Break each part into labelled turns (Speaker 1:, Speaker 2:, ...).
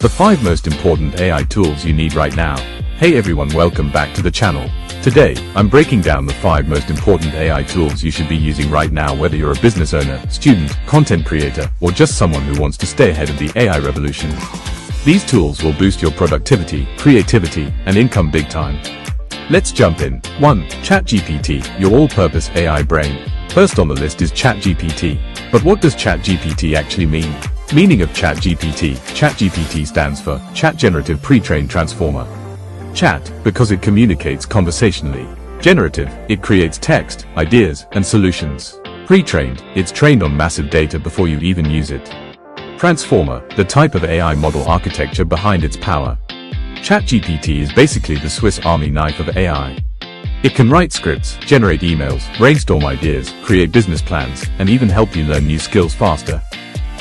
Speaker 1: The 5 most important AI tools you need right now. Hey everyone, welcome back to the channel. Today, I'm breaking down the 5 most important AI tools you should be using right now, whether you're a business owner, student, content creator, or just someone who wants to stay ahead of the AI revolution. These tools will boost your productivity, creativity, and income big time. Let's jump in. 1. ChatGPT, your all-purpose AI brain. First on the list is ChatGPT. But what does ChatGPT actually mean? Meaning of ChatGPT. ChatGPT stands for Chat Generative Pre-trained Transformer. Chat, because it communicates conversationally. Generative, it creates text, ideas, and solutions. Pre-trained, it's trained on massive data before you even use it. Transformer, the type of AI model architecture behind its power. ChatGPT is basically the Swiss Army knife of AI. It can write scripts, generate emails, brainstorm ideas, create business plans, and even help you learn new skills faster.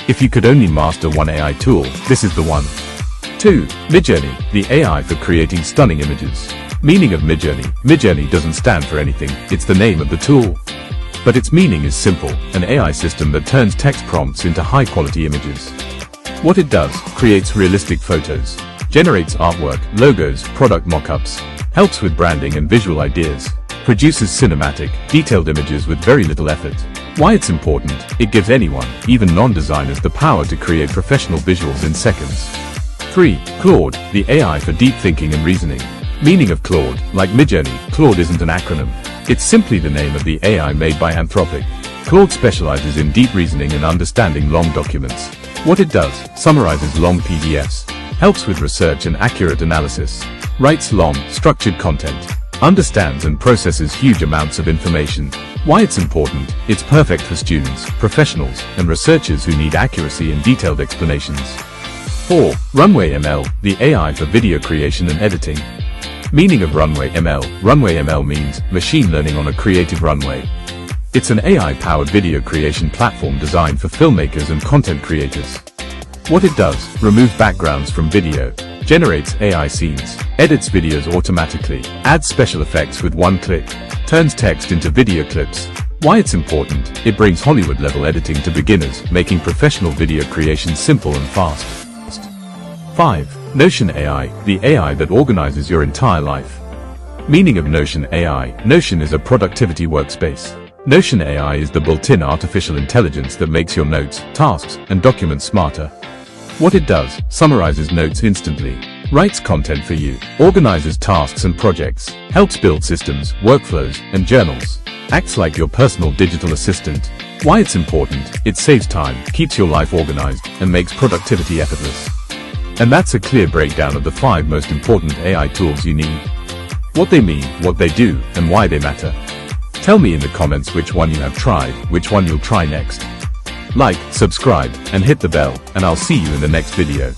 Speaker 1: If you could only master one AI tool, this is the one. 2. Midjourney, the AI for creating stunning images. Meaning of Midjourney. Midjourney doesn't stand for anything, it's the name of the tool. But its meaning is simple, an AI system that turns text prompts into high-quality images. What it does, creates realistic photos, generates artwork, logos, product mock-ups, helps with branding and visual ideas, produces cinematic, detailed images with very little effort. Why it's important? It gives anyone, even non-designers, the power to create professional visuals in seconds. 3. Claude, the AI for deep thinking and reasoning. Meaning of Claude. Like Midjourney, Claude isn't an acronym. It's simply the name of the AI made by Anthropic. Claude specializes in deep reasoning and understanding long documents. What it does, summarizes long PDFs, helps with research and accurate analysis, writes long, structured content, understands and processes huge amounts of information. Why it's important? It's perfect for students, professionals, and researchers who need accuracy and detailed explanations. 4. Runway ML, the AI for video creation and editing. Meaning of Runway ML. Runway ML means machine learning on a creative runway. It's an AI-powered video creation platform designed for filmmakers and content creators. What it does, remove backgrounds from video, generates AI scenes, edits videos automatically, adds special effects with one click, turns text into video clips. Why it's important? It brings Hollywood-level editing to beginners, making professional video creation simple and fast. 5. Notion AI, the AI that organizes your entire life. Meaning of Notion AI. Notion is a productivity workspace. Notion AI is the built-in artificial intelligence that makes your notes, tasks, and documents smarter. What it does, summarizes notes instantly, writes content for you, organizes tasks and projects, helps build systems, workflows, and journals, acts like your personal digital assistant. Why it's important? It saves time, keeps your life organized, and makes productivity effortless. And that's a clear breakdown of the 5 most important AI tools you need. What they mean, what they do, and why they matter. Tell me in the comments which one you have tried, which one you'll try next. Like, subscribe, and hit the bell, and I'll see you in the next video.